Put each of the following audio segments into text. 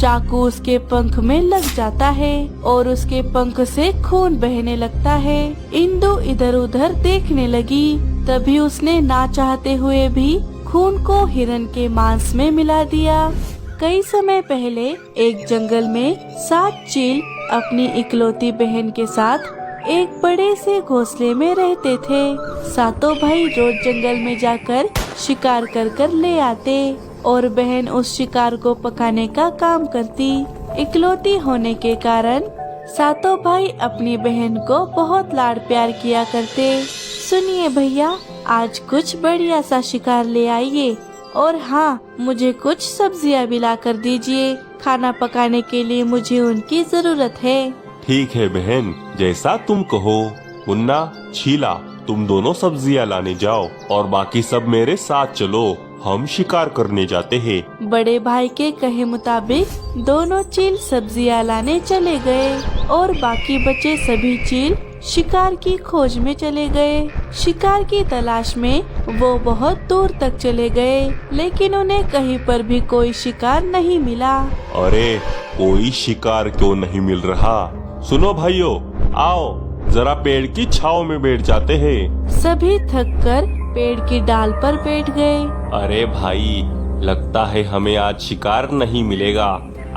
चाकू उसके पंख में लग जाता है और उसके पंख से खून बहने लगता है। इंदु इधर उधर देखने लगी। तभी उसने ना चाहते हुए भी खून को हिरन के मांस में मिला दिया। कई समय पहले एक जंगल में 7 चील अपनी इकलौती बहन के साथ एक बड़े से घोंसले में रहते थे। सातों भाई रोज जंगल में जाकर शिकार कर कर ले आते और बहन उस शिकार को पकाने का काम करती। इकलौती होने के कारण सातों भाई अपनी बहन को बहुत लाड प्यार किया करते। सुनिए भैया, आज कुछ बढ़िया सा शिकार ले आइए और हाँ, मुझे कुछ सब्जियाँ भी ला कर दीजिए। खाना पकाने के लिए मुझे उनकी जरूरत है। ठीक है बहन, जैसा तुम कहो। मुन्ना, शीला, तुम दोनों सब्जियां लाने जाओ और बाकी सब मेरे साथ चलो। हम शिकार करने जाते हैं। बड़े भाई के कहे मुताबिक दोनों चील सब्जियां लाने चले गए और बाकी बचे सभी चील शिकार की खोज में चले गए। शिकार की तलाश में वो बहुत दूर तक चले गए, लेकिन उन्हें कहीं पर भी कोई शिकार नहीं मिला। अरे, कोई शिकार क्यों नहीं मिल रहा? सुनो भाइयों, आओ जरा पेड़ की छाव में बैठ जाते हैं। सभी थककर पेड़ की डाल पर बैठ गए। अरे भाई, लगता है हमें आज शिकार नहीं मिलेगा।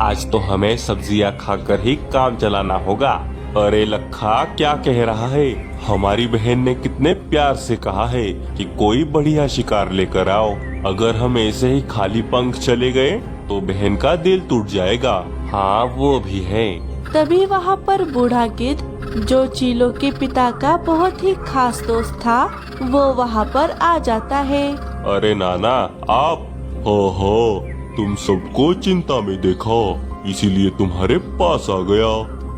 आज तो हमें सब्जियां खाकर ही काम चलाना होगा। अरे लखा, क्या कह रहा है? हमारी बहन ने कितने प्यार से कहा है कि कोई बढ़िया शिकार लेकर आओ। अगर हम ऐसे ही खाली पंख चले गए तो बहन का दिल टूट जाएगा। हाँ, वो भी है। तभी वहाँ पर बूढ़ा गिद्ध, जो चीलों के पिता का बहुत ही खास दोस्त था, वो वहाँ पर आ जाता है। अरे नाना, आप हो, तुम सबको चिंता में देखा, इसीलिए तुम्हारे पास आ गया।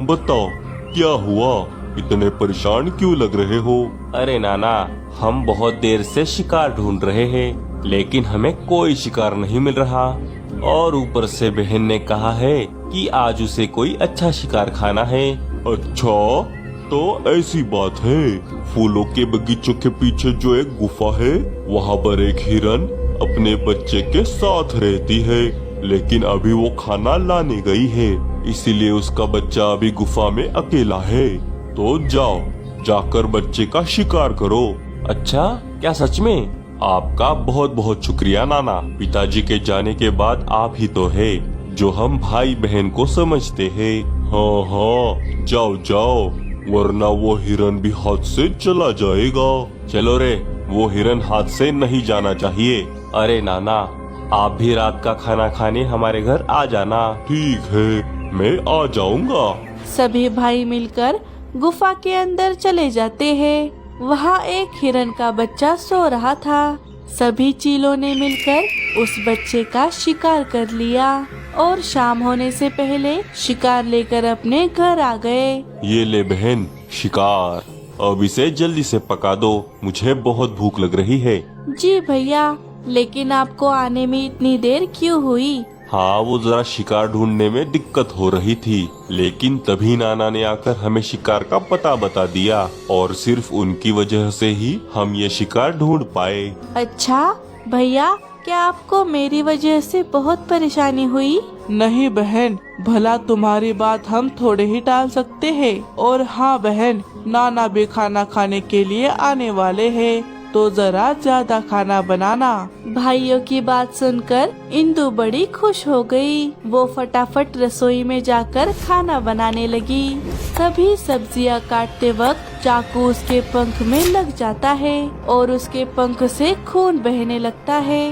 बताओ क्या हुआ? इतने परेशान क्यों लग रहे हो? अरे नाना, हम बहुत देर से शिकार ढूंढ रहे हैं, लेकिन हमें कोई शिकार नहीं मिल रहा। और ऊपर से बहन ने कहा है कि आज उसे कोई अच्छा शिकार खाना है। अच्छा, तो ऐसी बात है। फूलों के बगीचों के पीछे जो एक गुफा है, वहाँ पर एक हिरन अपने बच्चे के साथ रहती है, लेकिन अभी वो खाना लाने गई है, इसीलिए उसका बच्चा अभी गुफा में अकेला है। तो जाओ, जाकर बच्चे का शिकार करो। अच्छा, क्या सच में? आपका बहुत बहुत शुक्रिया नाना। पिताजी के जाने के बाद आप ही तो है जो हम भाई बहन को समझते हैं। हाँ, जाओ जाओ, वरना वो हिरन भी हाथ से चला जाएगा। चलो रे, वो हिरन हाथ से नहीं जाना चाहिए। अरे नाना, आप भी रात का खाना खाने हमारे घर आ जाना। ठीक है, मैं आ जाऊंगा। सभी भाई मिलकर गुफा के अंदर चले जाते हैं। वहाँ एक हिरन का बच्चा सो रहा था। सभी चीलों ने मिलकर उस बच्चे का शिकार कर लिया और शाम होने से पहले शिकार लेकर अपने घर आ गए। ये ले बहन, शिकार। अब इसे जल्दी से पका दो, मुझे बहुत भूख लग रही है। जी भैया, लेकिन आपको आने में इतनी देर क्यों हुई? हाँ, वो जरा शिकार ढूंढने में दिक्कत हो रही थी, लेकिन तभी नाना ने आकर हमें शिकार का पता बता दिया और सिर्फ उनकी वजह से ही हम ये शिकार ढूंढ पाए। अच्छा भैया, क्या आपको मेरी वजह से बहुत परेशानी हुई? नहीं बहन, भला तुम्हारी बात हम थोड़े ही टाल सकते हैं। और हाँ बहन, नाना भी खाना खाने के लिए आने वाले हैं, तो जरा ज्यादा खाना बनाना। भाइयों की बात सुनकर इंदु बड़ी खुश हो गई। वो फटाफट रसोई में जाकर खाना बनाने लगी। तभी सब्जियां काटते वक्त चाकू उसके पंख में लग जाता है और उसके पंख से खून बहने लगता है।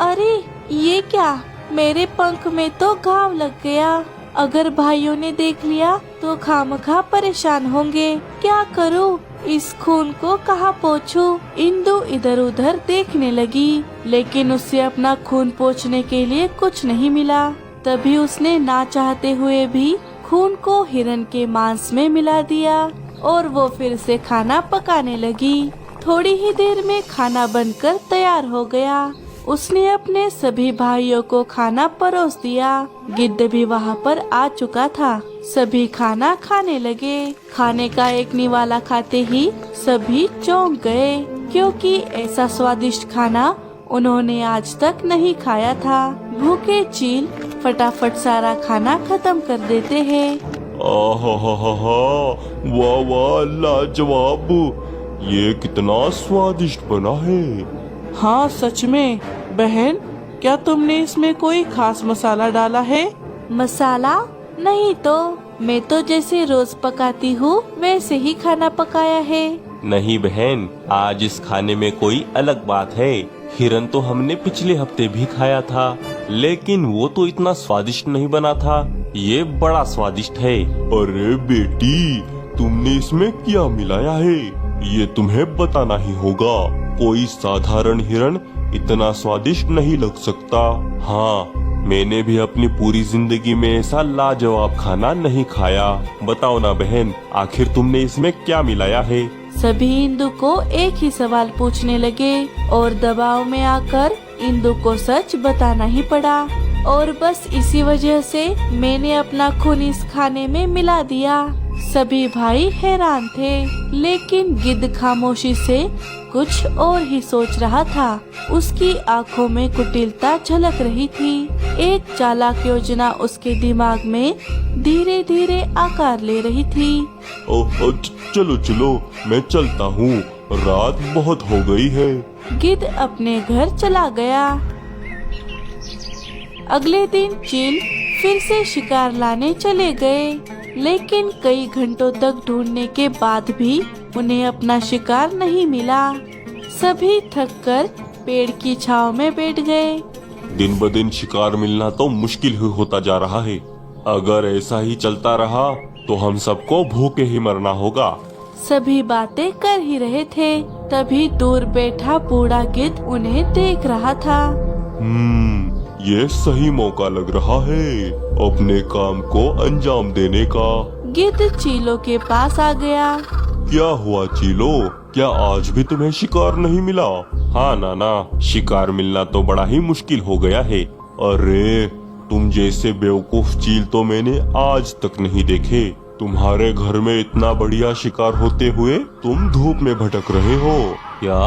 अरे ये क्या? मेरे पंख में तो घाव लग गया। अगर भाइयों ने देख लिया तो खामखा परेशान होंगे। क्या करूं? इस खून को कहाँ पोंछूं? इंदु इधर उधर देखने लगी, लेकिन उससे अपना खून पोंछने के लिए कुछ नहीं मिला। तभी उसने ना चाहते हुए भी खून को हिरन के मांस में मिला दिया और वो फिर से खाना पकाने लगी। थोड़ी ही देर में खाना बनकर तैयार हो गया। उसने अपने सभी भाइयों को खाना परोस दिया। गिद्ध भी वहाँ पर आ चुका था। सभी खाना खाने लगे। खाने का एक निवाला खाते ही सभी चौंक गए, क्योंकि ऐसा स्वादिष्ट खाना उन्होंने आज तक नहीं खाया था। भूखे चील फटाफट सारा खाना खत्म कर देते हैं। आहा, वाह वाह, लाजवाब। ये कितना स्वादिष्ट बना है। हाँ सच में। बहन, क्या तुमने इसमें कोई खास मसाला डाला है? मसाला नहीं तो, मैं तो जैसे रोज पकाती हूँ वैसे ही खाना पकाया है। नहीं बहन, आज इस खाने में कोई अलग बात है। हिरन तो हमने पिछले हफ्ते भी खाया था, लेकिन वो तो इतना स्वादिष्ट नहीं बना था। ये बड़ा स्वादिष्ट है। अरे बेटी, तुमने इसमें क्या मिलाया है? ये तुम्हें बताना ही होगा। कोई साधारण हिरन इतना स्वादिष्ट नहीं लग सकता। हाँ, मैंने भी अपनी पूरी जिंदगी में ऐसा लाजवाब खाना नहीं खाया। बताओ ना बहन, आखिर तुमने इसमें क्या मिलाया है? सभी इंदु को एक ही सवाल पूछने लगे और दबाव में आकर इंदु को सच बताना ही पड़ा। और बस इसी वजह से मैंने अपना खून इस खाने में मिला दिया। सभी भाई हैरान थे, लेकिन गिद्ध खामोशी से कुछ और ही सोच रहा था। उसकी आंखों में कुटिलता झलक रही थी। एक चालाक योजना उसके दिमाग में धीरे धीरे आकार ले रही थी। चलो चलो, मैं चलता हूँ, रात बहुत हो गई है। गिद्ध अपने घर चला गया। अगले दिन चील फिर से शिकार लाने चले गए, लेकिन कई घंटों तक ढूंढने के बाद भी उन्हें अपना शिकार नहीं मिला। सभी थककर पेड़ की छांव में बैठ गए। दिन ब दिन शिकार मिलना तो मुश्किल ही होता जा रहा है। अगर ऐसा ही चलता रहा तो हम सबको भूखे ही मरना होगा। सभी बातें कर ही रहे थे, तभी दूर बैठा बूढ़ा गिद्ध उन्हें देख रहा था। ये सही मौका लग रहा है अपने काम को अंजाम देने का। गिद्ध चीलों के पास आ गया। क्या हुआ चीलो, क्या आज भी तुम्हें शिकार नहीं मिला? हाँ नाना, शिकार मिलना तो बड़ा ही मुश्किल हो गया है। अरे, तुम जैसे बेवकूफ चील तो मैंने आज तक नहीं देखे। तुम्हारे घर में इतना बढ़िया शिकार होते हुए तुम धूप में भटक रहे हो। क्या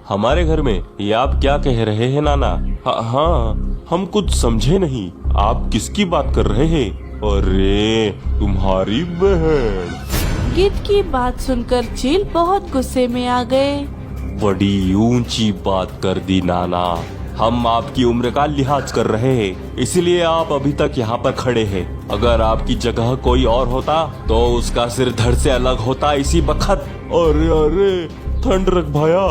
हमारे घर में? ये आप क्या कह रहे हैं नाना? हाँ, हम कुछ समझे नहीं। आप किसकी बात कर रहे हैं? अरे, तुम्हारी बहन। गिद्ध की बात सुनकर चील बहुत गुस्से में आ गए। बड़ी ऊंची बात कर दी नाना। हम आपकी उम्र का लिहाज कर रहे हैं, इसलिए आप अभी तक यहाँ पर खड़े हैं। अगर आपकी जगह कोई और होता तो उसका सिर धड़ से अलग होता इसी वक्त। अरे अरे, ठंड रख भाया,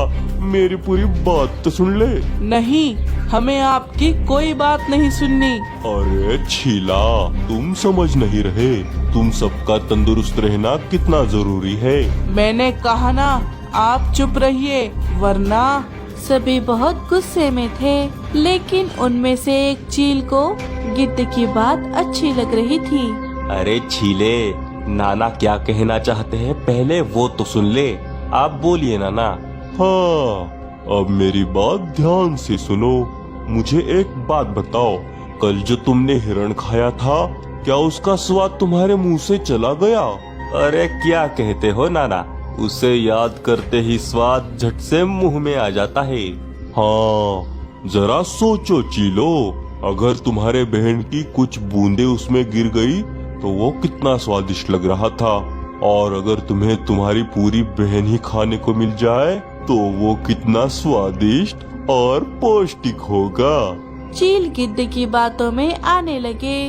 मेरी पूरी बात तो सुन ले। नहीं, हमें आपकी कोई बात नहीं सुननी। अरे छीला, तुम समझ नहीं रहे, तुम सबका तंदुरुस्त रहना कितना जरूरी है। मैंने कहा ना, आप चुप रहिए, वरना। सभी बहुत गुस्से में थे, लेकिन उनमें से एक चील को गिद्ध की बात अच्छी लग रही थी। अरे छीले, नाना क्या कहना चाहते हैं पहले वो तो सुन ले। आप बोलिए नाना। हाँ, अब मेरी बात ध्यान से सुनो। मुझे एक बात बताओ, कल जो तुमने हिरण खाया था, क्या उसका स्वाद तुम्हारे मुंह से चला गया? अरे क्या कहते हो नाना, उसे याद करते ही स्वाद झट से मुंह में आ जाता है। हाँ, जरा सोचो चीलो, अगर तुम्हारे बहन की कुछ बूंदे उसमें गिर गई तो वो कितना स्वादिष्ट लग रहा था, और अगर तुम्हें तुम्हारी पूरी बहन ही खाने को मिल जाए तो वो कितना स्वादिष्ट और पौष्टिक होगा। चील गिद्ध की बातों में आने लगे।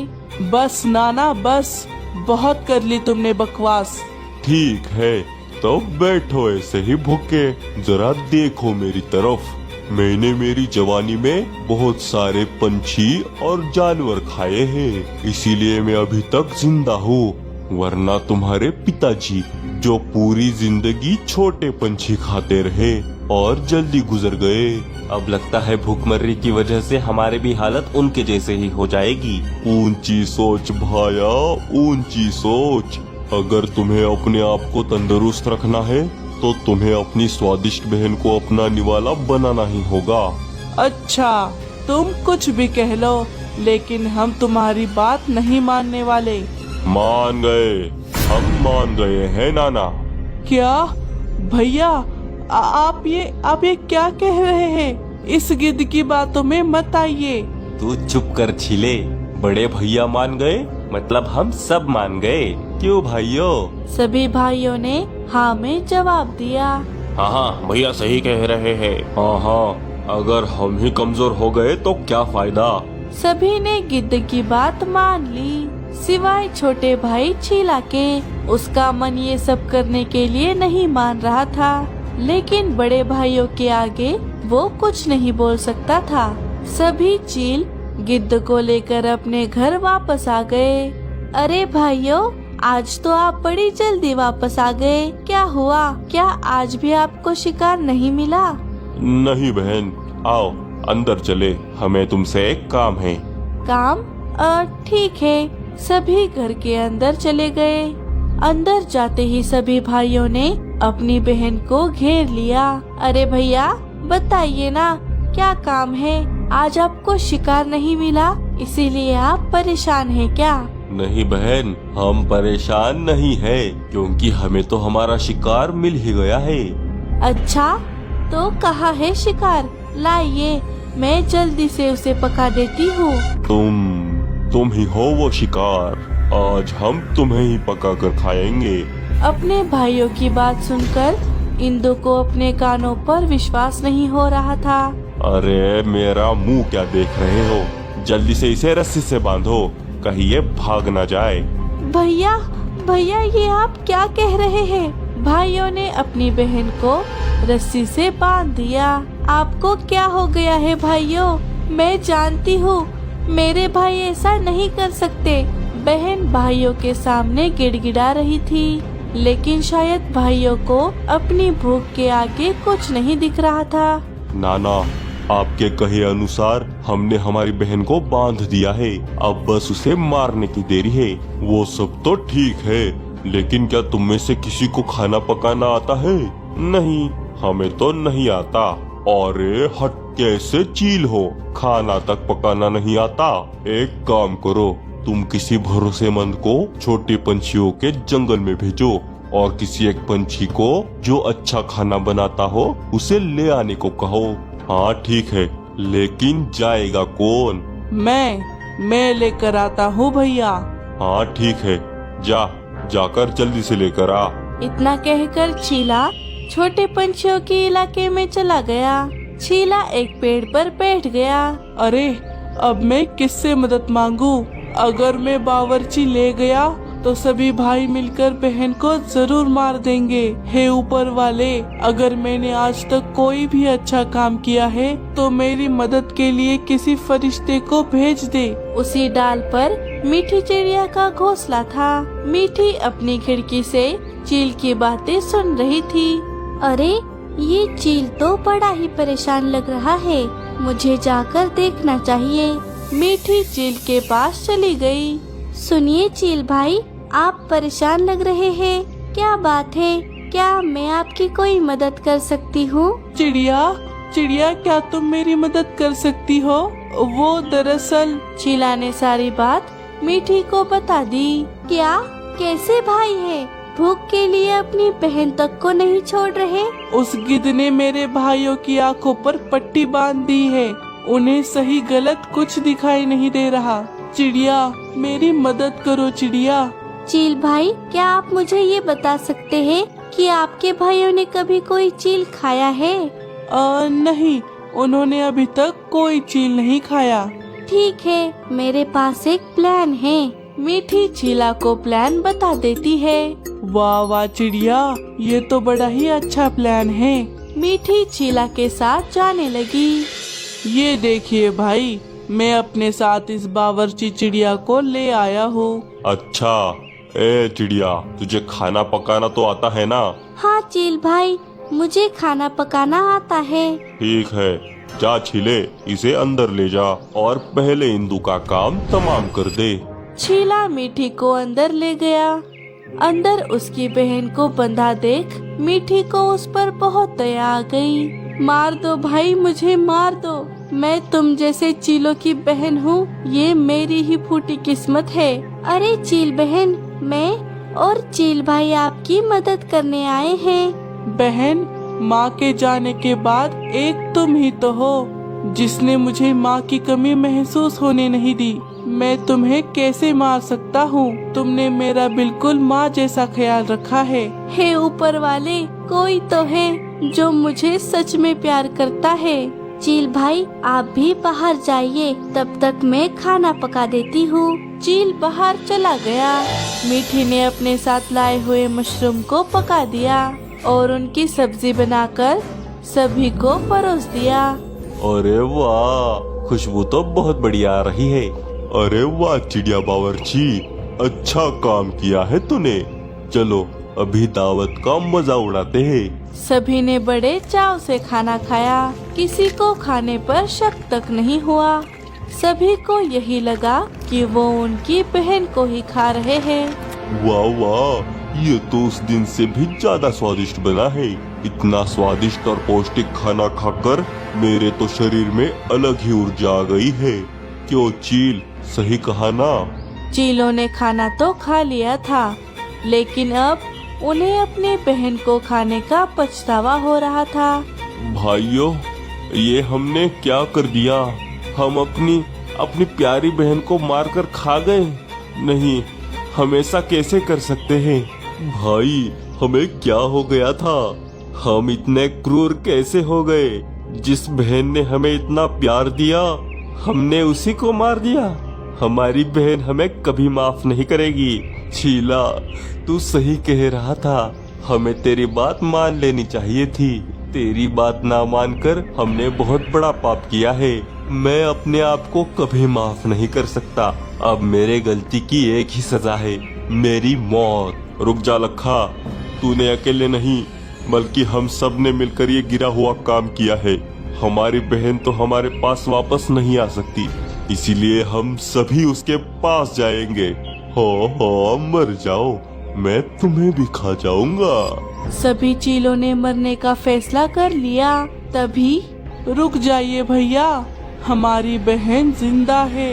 बस नाना, बस, बहुत कर ली तुमने बकवास। ठीक है, तो बैठो ऐसे ही भूखे, जरा देखो मेरी तरफ। मैंने मेरी जवानी में बहुत सारे पंछी और जानवर खाए हैं, इसीलिए मैं अभी तक जिंदा हूँ। वरना तुम्हारे पिताजी, जो पूरी जिंदगी छोटे पंछी खाते रहे और जल्दी गुजर गए, अब लगता है भूखमरी की वजह से हमारे भी हालत उनके जैसे ही हो जाएगी। ऊंची सोच भाया, ऊंची सोच। अगर तुम्हें अपने आप को तंदुरुस्त रखना है तो तुम्हें अपनी स्वादिष्ट बहन को अपना निवाला बनाना ही होगा। अच्छा, तुम कुछ भी कह लो, लेकिन हम तुम्हारी बात नहीं मानने वाले। मान गए, हम मान गए हैं नाना। क्या भैया, आप ये क्या कह रहे हैं? इस गिद्ध की बातों में मत आइए। तू चुप कर छीले, बड़े भैया मान गए, मतलब हम सब मान गए, क्यों भाइयों? सभी भाइयों ने हाँ में जवाब दिया। हाँ हाँ भैया सही कह रहे हैं। हाँ हाँ, अगर हम ही कमजोर हो गए तो क्या फायदा। सभी ने गिद्ध की बात मान ली, सिवाय छोटे भाई छीला के। उसका मन ये सब करने के लिए नहीं मान रहा था, लेकिन बड़े भाइयों के आगे वो कुछ नहीं बोल सकता था। सभी चील गिद्ध को लेकर अपने घर वापस आ गए। अरे भाइयों, आज तो आप बड़ी जल्दी वापस आ गए, क्या हुआ? क्या आज भी आपको शिकार नहीं मिला? नहीं बहन, आओ अंदर चले, हमें तुमसे एक काम है। काम? ठीक है। सभी घर के अंदर चले गए। अंदर जाते ही सभी भाइयों ने अपनी बहन को घेर लिया। अरे भैया बताइए ना, क्या काम है? आज आपको शिकार नहीं मिला, इसीलिए आप परेशान हैं क्या? नहीं बहन, हम परेशान नहीं है, क्योंकि हमें तो हमारा शिकार मिल ही गया है। अच्छा, तो कहाँ है शिकार? लाइए, मैं जल्दी से उसे पका देती हूँ। तुम ही हो वो शिकार, आज हम तुम्हें ही पका कर खाएंगे। अपने भाइयों की बात सुनकर इंदु को अपने कानों पर विश्वास नहीं हो रहा था। अरे मेरा मुंह क्या देख रहे हो? जल्दी से इसे रस्सी से बांधो, कहीं ये भाग ना जाए। भैया भैया, ये आप क्या कह रहे हैं? भाइयों ने अपनी बहन को रस्सी से बांध दिया। आपको क्या हो गया है भाइयों? मैं जानती हूँ मेरे भाई ऐसा नहीं कर सकते। बहन भाइयों के सामने गिड़गिड़ा रही थी, लेकिन शायद भाइयों को अपनी भूख के आगे कुछ नहीं दिख रहा था। नाना, आपके कहे अनुसार हमने हमारी बहन को बांध दिया है, अब बस उसे मारने की देरी है। वो सब तो ठीक है, लेकिन क्या तुम में से किसी को खाना पकाना आता है? नहीं, हमें तो नहीं आता। अरे हट, कैसे चील हो, खाना तक पकाना नहीं आता? एक काम करो, तुम किसी भरोसेमंद को छोटे पंछियों के जंगल में भेजो और किसी एक पंछी को जो अच्छा खाना बनाता हो उसे ले आने को कहो। हाँ ठीक है, लेकिन जाएगा कौन? मैं लेकर आता हूँ भैया। हाँ ठीक है, जाकर जल्दी से लेकर आ। इतना कहकर छीला छोटे पंछियों के इलाके में चला गया। छीला एक पेड़ पर बैठ गया। अरे अब मैं किससे मदद मांगू? अगर मैं बावर्ची ले गया तो सभी भाई मिलकर बहन को जरूर मार देंगे। हे ऊपर वाले, अगर मैंने आज तक कोई भी अच्छा काम किया है तो मेरी मदद के लिए किसी फरिश्ते को भेज दे। उसी डाल पर मीठी चिड़िया का घोंसला था। मीठी अपनी खिड़की से चील की बातें सुन रही थी। अरे ये चील तो बड़ा ही परेशान लग रहा है, मुझे जाकर देखना चाहिए। मीठी चील के पास चली गई। सुनिए चील भाई, आप परेशान लग रहे हैं, क्या बात है? क्या मैं आपकी कोई मदद कर सकती हूँ? चिड़िया क्या तुम मेरी मदद कर सकती हो? वो दरअसल। चीला ने सारी बात मीठी को बता दी। क्या? कैसे भाई है? भूख के लिए अपनी बहन तक को नहीं छोड़ रहे? उस गिद्ध ने मेरे भाइयों की आंखों पर पट्टी बांध दी है, उन्हें सही गलत कुछ दिखाई नहीं दे रहा। चिड़िया मेरी मदद करो चिड़िया। चील भाई, क्या आप मुझे ये बता सकते हैं कि आपके भाइयों ने कभी कोई चील खाया है? नहीं, उन्होंने अभी तक कोई चील नहीं खाया। ठीक है, मेरे पास एक प्लान है। मीठी चीला को प्लान बता देती है। वाह वाह चिड़िया, ये तो बड़ा ही अच्छा प्लान है। मीठी चीला के साथ जाने लगी। ये देखिए भाई, मैं अपने साथ इस बावर्ची चिड़िया को ले आया हूँ। अच्छा, ए चिड़िया, तुझे खाना पकाना तो आता है ना? हाँ चील भाई, मुझे खाना पकाना आता है। ठीक है, जा छीले, इसे अंदर ले जा और पहले इंदु का काम तमाम कर दे। छीला मीठी को अंदर ले गया। अंदर उसकी बहन को बंधा देख मीठी को उस पर बहुत दया आ गई। मार दो भाई, मुझे मार दो, मैं तुम जैसे चीलों की बहन हूँ, ये मेरी ही फूटी किस्मत है। अरे चील बहन, मैं और चील भाई आपकी मदद करने आए हैं। बहन, माँ के जाने के बाद एक तुम ही तो हो जिसने मुझे माँ की कमी महसूस होने नहीं दी। मैं तुम्हें कैसे मार सकता हूँ? तुमने मेरा बिल्कुल माँ जैसा ख्याल रखा है। हे ऊपर वाले, कोई तो है जो मुझे सच में प्यार करता है। चील भाई, आप भी बाहर जाइए, तब तक मैं खाना पका देती हूँ। चील बाहर चला गया। मीठी ने अपने साथ लाए हुए मशरूम को पका दिया और उनकी सब्जी बनाकर सभी को परोस दिया। अरे वाह, खुशबू तो बहुत बढ़िया आ रही है। अरे वाह चिड़िया बावर्ची, अच्छा काम किया है तूने। चलो अभी दावत का मजा उड़ाते हैं। सभी ने बड़े चाव से खाना खाया। किसी को खाने पर शक तक नहीं हुआ। सभी को यही लगा कि वो उनकी बहन को ही खा रहे हैं। वाह वाह, ये तो उस दिन से भी ज्यादा स्वादिष्ट बना है। इतना स्वादिष्ट और पौष्टिक खाना खाकर मेरे तो शरीर में अलग ही ऊर्जा आ गई है। क्यों चील, सही कहा ना? चीलों ने खाना तो खा लिया था, लेकिन अब उन्हें अपनी बहन को खाने का पछतावा हो रहा था। भाइयों, ये हमने क्या कर दिया? हम अपनी प्यारी बहन को मारकर खा गए। नहीं, हम ऐसा कैसे कर सकते हैं? भाई, हमें क्या हो गया था? हम इतने क्रूर कैसे हो गए? जिस बहन ने हमें इतना प्यार दिया, हमने उसी को मार दिया। हमारी बहन हमें कभी माफ नहीं करेगी। चीला, तू सही कह रहा था। हमें तेरी बात मान लेनी चाहिए थी। तेरी बात ना मानकर हमने बहुत बड़ा पाप किया है। मैं अपने आप को कभी माफ नहीं कर सकता। अब मेरे गलती की एक ही सजा है, मेरी मौत। रुक जा लखा, तूने अकेले नहीं बल्कि हम सब ने मिलकर ये गिरा हुआ काम किया है। हमारी बहन तो हमारे पास वापस नहीं आ सकती, इसीलिए हम सभी उसके पास जाएंगे। हो मर जाओ, मैं तुम्हें भी खा जाऊंगा। सभी चीलों ने मरने का फैसला कर लिया। तभी रुक जाइए भैया, हमारी बहन जिंदा है।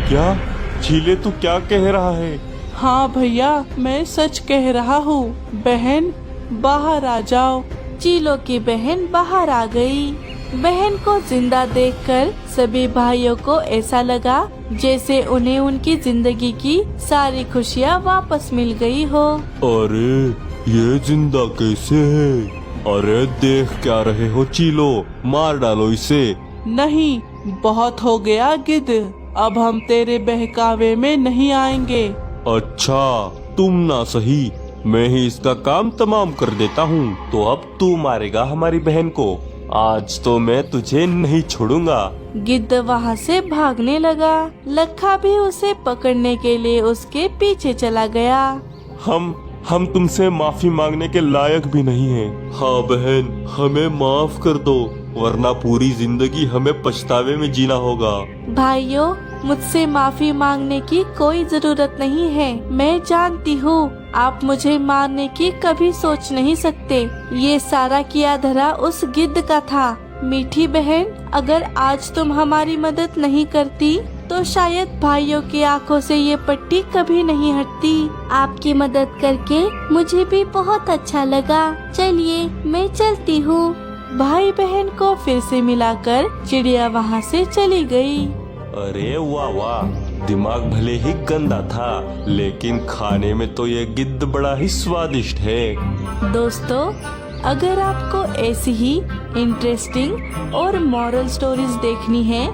क्या चीले, तू क्या कह रहा है? हाँ भैया, मैं सच कह रहा हूँ। बहन, बाहर आ जाओ। चीलों की बहन बाहर आ गई। बहन को जिंदा देखकर सभी भाइयों को ऐसा लगा जैसे उन्हें उनकी जिंदगी की सारी खुशियाँ वापस मिल गई हो। अरे ये जिंदा कैसे है? अरे देख क्या रहे हो चीलो, मार डालो इसे। नहीं, बहुत हो गया गिद्ध, अब हम तेरे बहकावे में नहीं आएंगे। अच्छा, तुम ना सही, मैं ही इसका काम तमाम कर देता हूँ। तो अब तू मारेगा हमारी बहन को। आज तो मैं तुझे नहीं छोड़ूंगा। गिद्ध वहाँ से भागने लगा। लखा भी उसे पकड़ने के लिए उसके पीछे चला गया। हम तुमसे माफी मांगने के लायक भी नहीं हैं। हाँ बहन, हमें माफ कर दो, वरना पूरी जिंदगी हमें पछतावे में जीना होगा। भाइयों, मुझसे माफी मांगने की कोई जरूरत नहीं है। मैं जानती हूँ आप मुझे मारने की कभी सोच नहीं सकते। ये सारा किया धरा उस गिद्ध का था। मीठी बहन, अगर आज तुम हमारी मदद नहीं करती तो शायद भाइयों की आंखों से ये पट्टी कभी नहीं हटती। आपकी मदद करके मुझे भी बहुत अच्छा लगा। चलिए, मैं चलती हूँ। भाई बहन को फिर से मिलाकर चिड़िया वहाँ से चली गई। अरे वाह वाह, दिमाग भले ही गंदा था, लेकिन खाने में तो ये गिद्ध बड़ा ही स्वादिष्ट है। दोस्तों, अगर आपको ऐसी ही इंटरेस्टिंग और मॉरल स्टोरीज देखनी है